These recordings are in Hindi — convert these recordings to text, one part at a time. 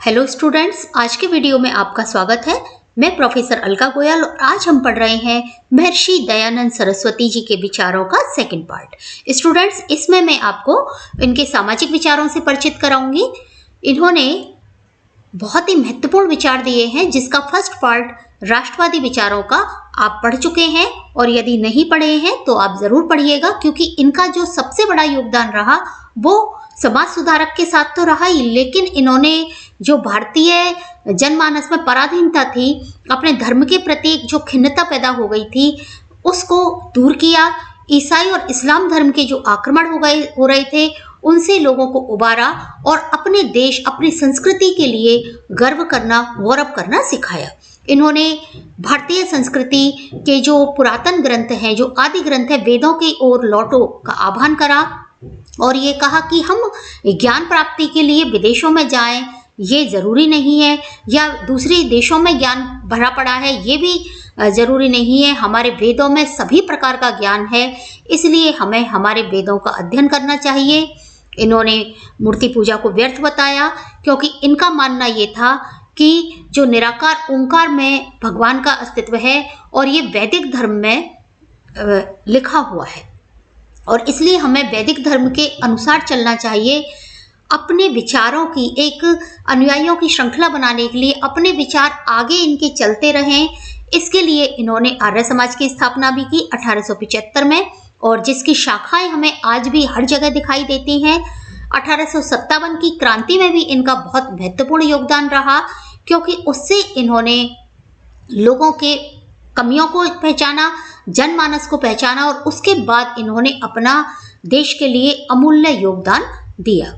हेलो स्टूडेंट्स, आज के वीडियो में आपका स्वागत है। मैं प्रोफेसर अलका गोयल और आज हम पढ़ रहे हैं महर्षि दयानंद सरस्वती जी के विचारों का सेकंड पार्ट। स्टूडेंट्स, इसमें मैं आपको इनके सामाजिक विचारों से परिचित कराऊंगी। इन्होंने बहुत ही महत्वपूर्ण विचार दिए हैं, जिसका फर्स्ट पार्ट राष्ट्रवादी विचारों का आप पढ़ चुके हैं, और यदि नहीं पढ़े हैं तो आप जरूर पढ़िएगा, क्योंकि इनका जो सबसे बड़ा योगदान रहा वो समाज सुधारक के साथ तो रहा ही, लेकिन इन्होंने जो भारतीय जनमानस में पराधीनता थी, अपने धर्म के प्रति जो खिन्नता पैदा हो गई थी, उसको दूर किया। ईसाई और इस्लाम धर्म के जो आक्रमण हो रहे थे, उनसे लोगों को उबारा और अपने देश, अपनी संस्कृति के लिए गर्व करना, गौरव करना सिखाया। इन्होंने भारतीय संस्कृति के जो पुरातन ग्रंथ हैं, जो आदि ग्रंथ है, वेदों की ओर लौटो का आह्वान करा और ये कहा कि हम ज्ञान प्राप्ति के लिए विदेशों में जाएं, ये जरूरी नहीं है, या दूसरे देशों में ज्ञान भरा पड़ा है, ये भी जरूरी नहीं है। हमारे वेदों में सभी प्रकार का ज्ञान है, इसलिए हमें हमारे वेदों का अध्ययन करना चाहिए। इन्होंने मूर्ति पूजा को व्यर्थ बताया, क्योंकि इनका मानना ये था कि जो निराकार ओंकार में भगवान का अस्तित्व है और ये वैदिक धर्म में लिखा हुआ है, और इसलिए हमें वैदिक धर्म के अनुसार चलना चाहिए। अपने विचारों की एक अनुयायियों की श्रृंखला बनाने के लिए अपने विचार आगे इनके चलते रहें, इसके लिए इन्होंने आर्य समाज की स्थापना भी की 1875 में, और जिसकी शाखाएं हमें आज भी हर जगह दिखाई देती हैं। 1857 की क्रांति में भी इनका बहुत महत्वपूर्ण योगदान रहा, क्योंकि उससे इन्होंने लोगों के कमियों को पहचाना, जनमानस को पहचाना, और उसके बाद इन्होंने अपना देश के लिए अमूल्य योगदान दिया।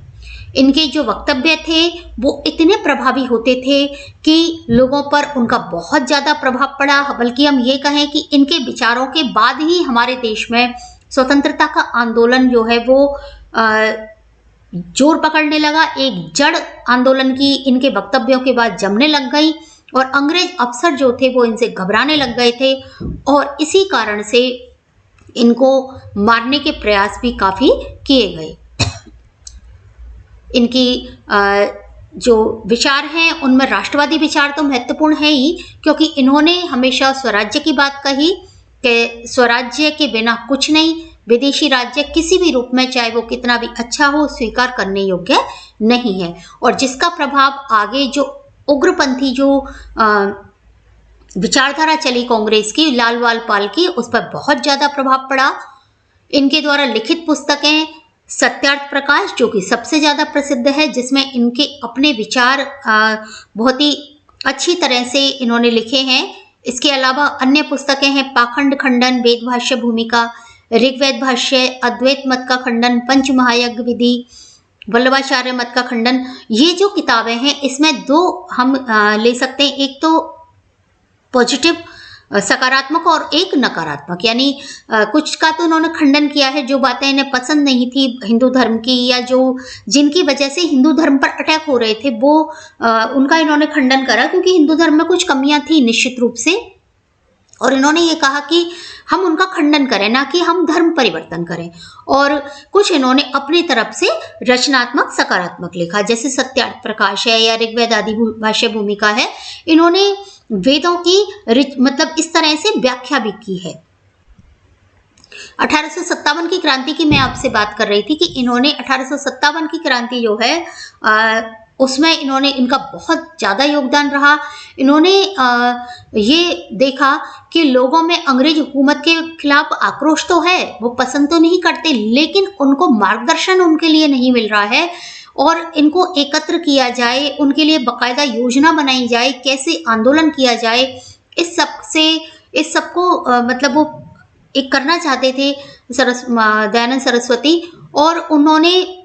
इनके जो वक्तव्य थे वो इतने प्रभावी होते थे कि लोगों पर उनका बहुत ज़्यादा प्रभाव पड़ा, बल्कि हम ये कहें कि इनके विचारों के बाद ही हमारे देश में स्वतंत्रता का आंदोलन जो है वो जोर पकड़ने लगा। एक जड़ आंदोलन की इनके वक्तव्यों के बाद जमने लग गई, और अंग्रेज अफसर जो थे वो इनसे घबराने लग गए थे, और इसी कारण से इनको मारने के प्रयास भी काफ़ी किए गए। इनकी जो विचार हैं उनमें राष्ट्रवादी विचार तो महत्वपूर्ण है ही, क्योंकि इन्होंने हमेशा स्वराज्य की बात कही कि स्वराज्य के बिना कुछ नहीं, विदेशी राज्य किसी भी रूप में, चाहे वो कितना भी अच्छा हो, स्वीकार करने योग्य नहीं है। और जिसका प्रभाव आगे जो उग्रपंथी जो विचारधारा चली कांग्रेस की, लाल वाल पाल की, उस पर बहुत ज़्यादा प्रभाव पड़ा। इनके द्वारा लिखित पुस्तकें सत्यार्थ प्रकाश, जो कि सबसे ज़्यादा प्रसिद्ध है, जिसमें इनके अपने विचार बहुत ही अच्छी तरह से इन्होंने लिखे हैं। इसके अलावा अन्य पुस्तकें हैं पाखंड खंडन, वेद भाष्य भूमिका, ऋग्वेद भाष्य, अद्वैत मत का खंडन, पंच महायज्ञ विधि, वल्लभाचार्य मत का खंडन। ये जो किताबें हैं इसमें दो हम ले सकते हैं, एक तो पॉजिटिव सकारात्मक और एक नकारात्मक, यानी कुछ का तो उन्होंने खंडन किया है, जो बातें इन्हें पसंद नहीं थी हिंदू धर्म की, या जो जिनकी वजह से हिंदू धर्म पर अटैक हो रहे थे, वो उनका इन्होंने खंडन करा, क्योंकि हिंदू धर्म में कुछ कमियां थी निश्चित रूप से, और इन्होंने ये कहा कि हम उनका खंडन करें, ना कि हम धर्म परिवर्तन करें। और कुछ इन्होंने अपनी तरफ से रचनात्मक सकारात्मक लिखा, जैसे सत्यार्थ प्रकाश है या ऋग्वेद आदि भाष्य भूमिका है। इन्होंने वेदों की मतलब इस तरह से व्याख्या भी की है। 1857 की क्रांति की मैं आपसे बात कर रही थी कि इन्होंने 1857 की क्रांति जो है उसमें इन्होंने इनका बहुत ज़्यादा योगदान रहा। इन्होंने ये देखा कि लोगों में अंग्रेज हुकूमत के खिलाफ आक्रोश तो है, वो पसंद तो नहीं करते, लेकिन उनको मार्गदर्शन उनके लिए नहीं मिल रहा है, और इनको एकत्र किया जाए, उनके लिए बाकायदा योजना बनाई जाए, कैसे आंदोलन किया जाए, इस सब को मतलब वो एक करना चाहते थे दयानंद सरस्वती। और उन्होंने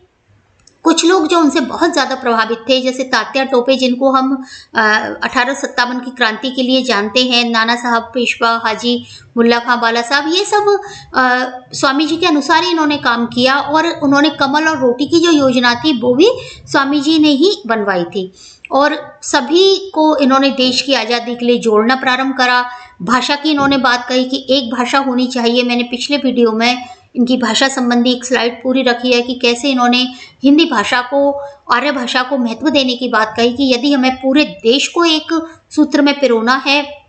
कुछ लोग जो उनसे बहुत ज़्यादा प्रभावित थे, जैसे तात्या टोपे, जिनको हम 1857 की क्रांति के लिए जानते हैं, नाना साहब पेशवा, हाजी मुल्ला खां बाला साहब, ये सब स्वामी जी के अनुसार ही इन्होंने काम किया, और उन्होंने कमल और रोटी की जो योजना थी वो भी स्वामी जी ने ही बनवाई थी। और सभी को इन्होंने देश की आज़ादी के लिए जोड़ना प्रारंभ करा। भाषा की इन्होंने बात कही कि एक भाषा होनी चाहिए, मैंने पिछले वीडियो में इनकी भाषा संबंधी एक स्लाइड पूरी रखी है कि कैसे इन्होंने हिंदी भाषा को, आर्य भाषा को महत्व देने की बात कही कि यदि हमें पूरे देश को एक सूत्र में पिरोना है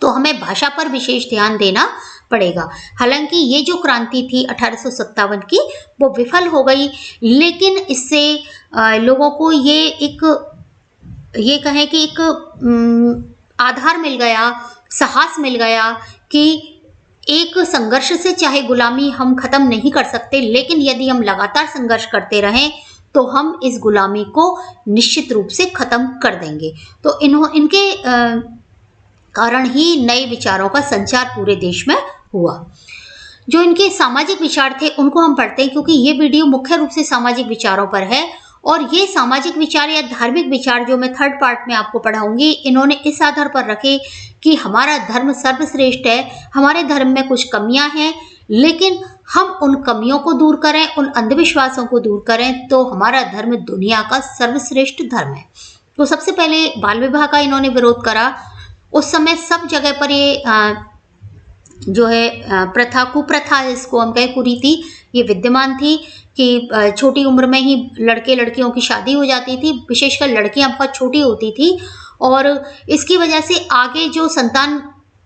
तो हमें भाषा पर विशेष ध्यान देना पड़ेगा। हालांकि ये जो क्रांति थी 1857 की वो विफल हो गई, लेकिन इससे लोगों को ये कहें कि एक आधार मिल गया, साहस मिल गया कि एक संघर्ष से चाहे गुलामी हम खत्म नहीं कर सकते, लेकिन यदि हम लगातार संघर्ष करते रहें तो हम इस गुलामी को निश्चित रूप से खत्म कर देंगे। तो इनके कारण ही नए विचारों का संचार पूरे देश में हुआ। जो इनके सामाजिक विचार थे उनको हम पढ़ते हैं, क्योंकि ये वीडियो मुख्य रूप से सामाजिक विचारों पर है। और ये सामाजिक विचार या धार्मिक विचार जो मैं थर्ड पार्ट में आपको पढ़ाऊंगी, इन्होंने इस आधार पर रखे कि हमारा धर्म सर्वश्रेष्ठ है, हमारे धर्म में कुछ कमियां हैं, लेकिन हम उन कमियों को दूर करें, उन अंधविश्वासों को दूर करें तो हमारा धर्म दुनिया का सर्वश्रेष्ठ धर्म है। तो सबसे पहले बाल विवाह का इन्होंने विरोध करा। उस समय सब जगह पर ये जो है प्रथा, कुप्रथा इसको हम कहें, कुरीति, ये विद्यमान थी कि छोटी उम्र में ही लड़के लड़कियों की शादी हो जाती थी, विशेषकर लड़कियां बहुत छोटी होती थी, और इसकी वजह से आगे जो संतान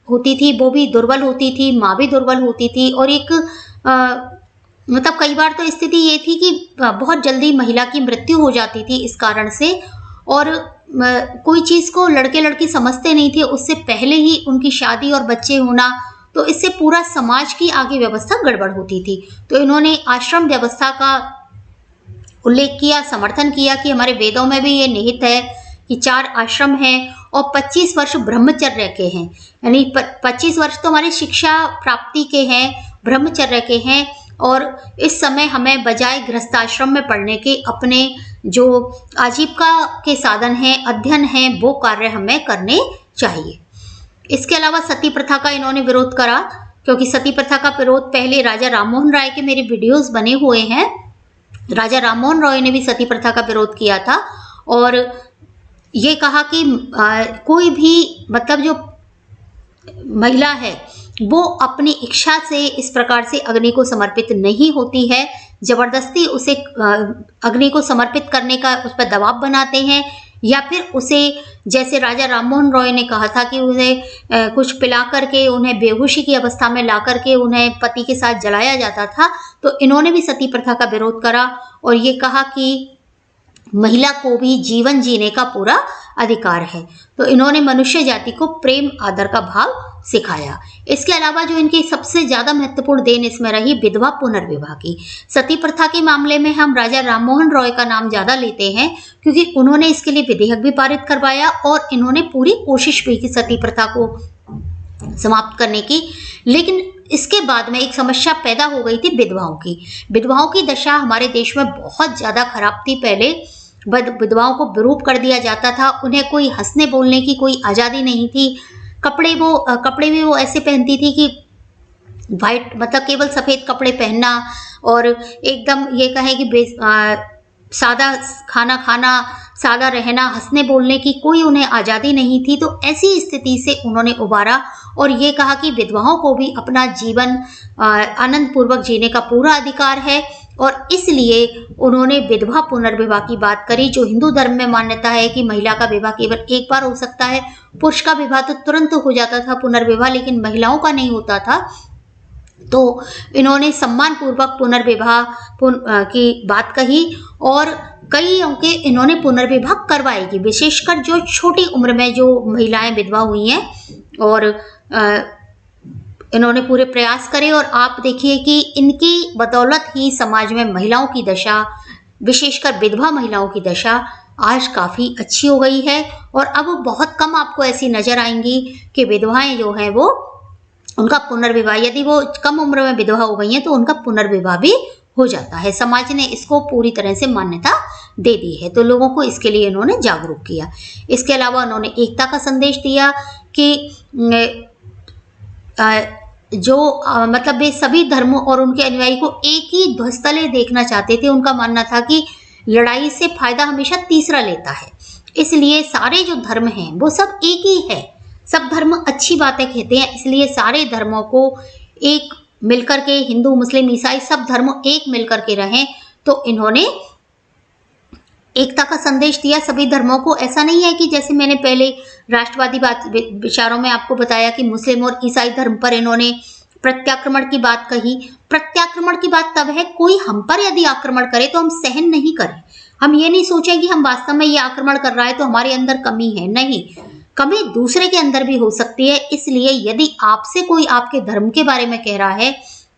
होती थी वो भी दुर्बल होती थी, माँ भी दुर्बल होती थी। और एक मतलब कई बार तो स्थिति ये थी कि बहुत जल्दी महिला की मृत्यु हो जाती थी इस कारण से, और कोई चीज़ को लड़के लड़की समझते नहीं थे, उससे पहले ही उनकी शादी और बच्चे होना, तो इससे पूरा समाज की आगे व्यवस्था गड़बड़ होती थी। तो इन्होंने आश्रम व्यवस्था का उल्लेख किया, समर्थन किया कि हमारे वेदों में भी ये निहित है कि 4 आश्रम हैं और 25 वर्ष ब्रह्मचर्य के हैं, यानी 25 वर्ष तो हमारी शिक्षा प्राप्ति के हैं, ब्रह्मचर्य के हैं, और इस समय हमें बजाय गृहस्थाश्रम में पढ़ने के अपने जो आजीविका के साधन हैं, अध्ययन हैं, वो कार्य हमें करने चाहिए। इसके अलावा सती प्रथा का इन्होंने विरोध करा, क्योंकि सती प्रथा का विरोध पहले राजा राममोहन राय के मेरे वीडियोस बने हुए हैं। राजा राममोहन राय ने भी सती प्रथा का विरोध किया था और ये कहा कि कोई भी मतलब जो महिला है वो अपनी इच्छा से इस प्रकार से अग्नि को समर्पित नहीं होती है, जबरदस्ती उसे अग्नि को समर्पित करने का उस पर दबाव बनाते हैं, या फिर उसे जैसे राजा राममोहन रॉय ने कहा था कि उन्हें कुछ पिला करके उन्हें बेहोशी की अवस्था में ला करके उन्हें पति के साथ जलाया जाता था। तो इन्होंने भी सती प्रथा का विरोध करा और ये कहा कि महिला को भी जीवन जीने का पूरा अधिकार है। तो इन्होंने मनुष्य जाति को प्रेम आदर का भाव सिखाया। इसके अलावा जो इनकी सबसे ज्यादा महत्वपूर्ण देन इसमें रही विधवा पुनर्विवाह की। सती प्रथा के मामले में हम राजा राममोहन रॉय का नाम ज्यादा लेते हैं क्योंकि उन्होंने इसके लिए विधेयक भी पारित करवाया और इन्होंने पूरी कोशिश भी की सती प्रथा को समाप्त करने की। लेकिन इसके बाद में एक समस्या पैदा हो गई थी विधवाओं की। विधवाओं की दशा हमारे देश में बहुत ज्यादा खराब थी। पहले विधवाओं को विरूप कर दिया जाता था, उन्हें कोई हंसने बोलने की कोई आज़ादी नहीं थी। कपड़े भी वो ऐसे पहनती थी कि वाइट मतलब केवल सफ़ेद कपड़े पहनना और एकदम ये कहें कि सादा खाना खाना, सादा रहना, हंसने बोलने की कोई उन्हें आज़ादी नहीं थी। तो ऐसी स्थिति से उन्होंने उबारा और ये कहा कि विधवाओं को भी अपना जीवन आनंद पूर्वक जीने का पूरा अधिकार है और इसलिए उन्होंने विधवा पुनर्विवाह की बात करी। जो हिंदू धर्म में मान्यता है कि महिला का विवाह केवल एक बार हो सकता है, पुरुष का विवाह तो तुरंत हो जाता था पुनर्विवाह, लेकिन महिलाओं का नहीं होता था। तो इन्होंने सम्मान पूर्वक पुनर्विवाह की बात कही और कई अंके इन्होंने पुनर्विवाह करवाएगी, विशेषकर जो छोटी उम्र में जो महिलाएं विधवा हुई हैं और इन्होंने पूरे प्रयास करे। और आप देखिए कि इनकी बदौलत ही समाज में महिलाओं की दशा, विशेषकर विधवा महिलाओं की दशा आज काफ़ी अच्छी हो गई है। और अब बहुत कम आपको ऐसी नज़र आएंगी कि विधवाएं जो हैं वो उनका पुनर्विवाह, यदि वो कम उम्र में विधवा हो गई हैं तो उनका पुनर्विवाह भी हो जाता है। समाज ने इसको पूरी तरह से मान्यता दे दी है, तो लोगों को इसके लिए इन्होंने जागरूक किया। इसके अलावा उन्होंने एकता का संदेश दिया कि मतलब वे सभी धर्मों और उनके अनुयायी को एक ही ध्वजतले देखना चाहते थे। उनका मानना था कि लड़ाई से फायदा हमेशा तीसरा लेता है, इसलिए सारे जो धर्म हैं वो सब एक ही है। सब धर्म अच्छी बातें कहते हैं, इसलिए सारे धर्मों को एक मिलकर के, हिंदू मुस्लिम ईसाई सब धर्म एक मिलकर के रहें, तो इन्होंने एकता का संदेश दिया सभी धर्मों को। ऐसा नहीं है कि जैसे मैंने पहले राष्ट्रवादी विचारों में आपको बताया कि मुस्लिम और ईसाई धर्म पर इन्होंने प्रत्याक्रमण की बात कही। प्रत्याक्रमण की बात तब है, कोई हम पर यदि आक्रमण करे तो हम सहन नहीं करें। हम ये नहीं सोचें कि हम वास्तव में ये आक्रमण कर रहा है तो हमारे अंदर कमी है, नहीं, कमी दूसरे के अंदर भी हो सकती है। इसलिए यदि आपसे कोई आपके धर्म के बारे में कह रहा है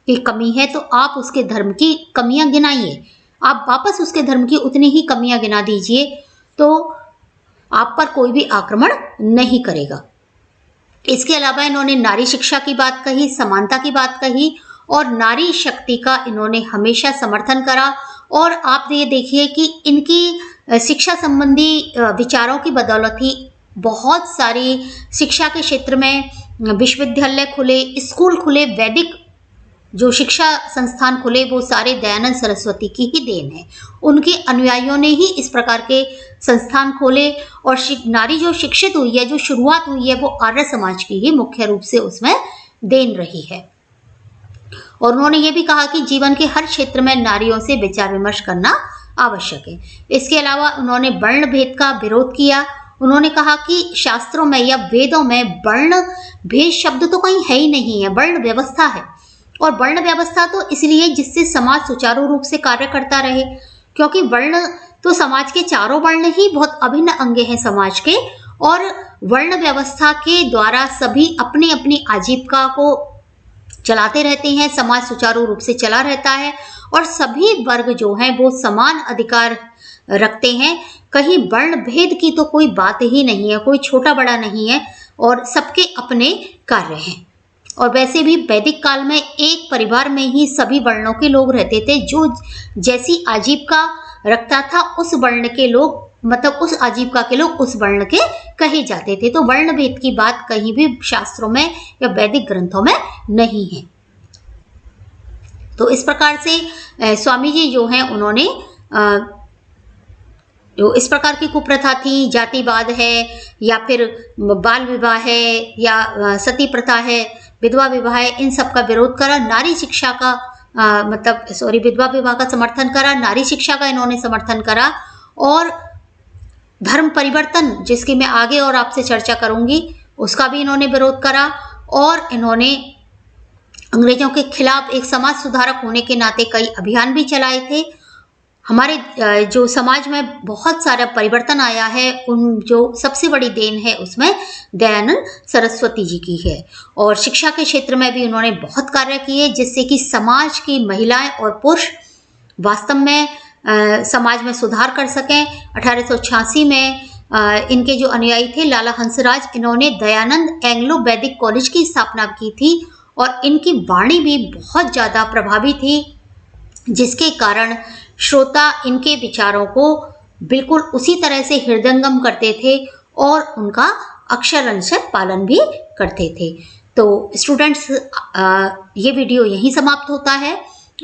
कि कमी है, तो आप उसके धर्म की कमियां गिनाइए, आप वापस उसके धर्म की उतनी ही कमियां गिना दीजिए, तो आप पर कोई भी आक्रमण नहीं करेगा। इसके अलावा इन्होंने नारी शिक्षा की बात कही, समानता की बात कही और नारी शक्ति का इन्होंने हमेशा समर्थन करा। और आप ये देखिए कि इनकी शिक्षा संबंधी विचारों की बदौलत ही बहुत सारी शिक्षा के क्षेत्र में विश्वविद्यालय खुले, स्कूल खुले, वैदिक जो शिक्षा संस्थान खुले, वो सारे दयानंद सरस्वती की ही देन है। उनके अनुयायियों ने ही इस प्रकार के संस्थान खोले और नारी जो शिक्षित हुई है, जो शुरुआत हुई है, वो आर्य समाज की ही मुख्य रूप से उसमें देन रही है। और उन्होंने ये भी कहा कि जीवन के हर क्षेत्र में नारियों से विचार विमर्श करना आवश्यक है। इसके अलावा उन्होंने वर्ण भेद का विरोध किया। उन्होंने कहा कि शास्त्रों में या वेदों में वर्ण भेद शब्द तो कहीं है ही नहीं है, वर्ण व्यवस्था है। और वर्ण व्यवस्था तो इसलिए जिससे समाज सुचारू रूप से कार्य करता रहे, क्योंकि वर्ण तो समाज के चारों वर्ण ही बहुत अभिन्न अंग हैं समाज के, और वर्ण व्यवस्था के द्वारा सभी अपनी अपनी आजीविका को चलाते रहते हैं, समाज सुचारू रूप से चला रहता है और सभी वर्ग जो हैं वो समान अधिकार रखते हैं। कहीं वर्ण भेद की तो कोई बात ही नहीं है, कोई छोटा बड़ा नहीं है और सबके अपने कार्य हैं। और वैसे भी वैदिक काल में एक परिवार में ही सभी वर्णों के लोग रहते थे। जो जैसी आजीविका रखता था उस वर्ण के लोग, मतलब उस आजीविका के लोग उस वर्ण के कहे जाते थे। तो वर्ण भेद की बात कहीं भी शास्त्रों में या वैदिक ग्रंथों में नहीं है। तो इस प्रकार से स्वामी जी जो हैं उन्होंने जो इस प्रकार की कुप्रथा थी, जातिवाद है या फिर बाल विवाह है या सती प्रथा है, विधवा विवाह है, इन सब का विरोध करा। नारी शिक्षा का विधवा विवाह का समर्थन करा, नारी शिक्षा का इन्होंने समर्थन करा और धर्म परिवर्तन, जिसकी मैं आगे और आपसे चर्चा करूंगी, उसका भी इन्होंने विरोध करा। और इन्होंने अंग्रेजों के खिलाफ एक समाज सुधारक होने के नाते कई अभियान भी चलाए थे। हमारे जो समाज में बहुत सारा परिवर्तन आया है, उन जो सबसे बड़ी देन है उसमें दयानंद सरस्वती जी की है। और शिक्षा के क्षेत्र में भी उन्होंने बहुत कार्य किए, जिससे कि समाज की महिलाएं और पुरुष वास्तव में समाज में सुधार कर सकें। 1886 में इनके जो अनुयायी थे लाला हंसराज, इन्होंने दयानंद एंग्लो वैदिक कॉलेज की स्थापना की थी और इनकी वाणी भी बहुत ज़्यादा प्रभावी थी, जिसके कारण श्रोता इनके विचारों को बिल्कुल उसी तरह से हृदयंगम करते थे और उनका अक्षरशः पालन भी करते थे। तो स्टूडेंट्स, ये वीडियो यहीं समाप्त होता है।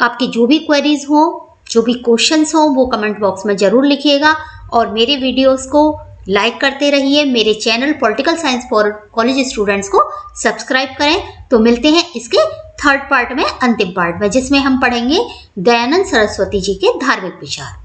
आपकी जो भी क्वेरीज हो, जो भी क्वेश्चंस हो, वो कमेंट बॉक्स में ज़रूर लिखिएगा और मेरे वीडियोस को लाइक करते रहिए। मेरे channel political science for college students को सब्सक्राइब करें। तो मिलते हैं इसके थर्ड पार्ट में, अंतिम पार्ट में, जिसमें हम पढ़ेंगे दयानंद सरस्वती जी के धार्मिक विचार।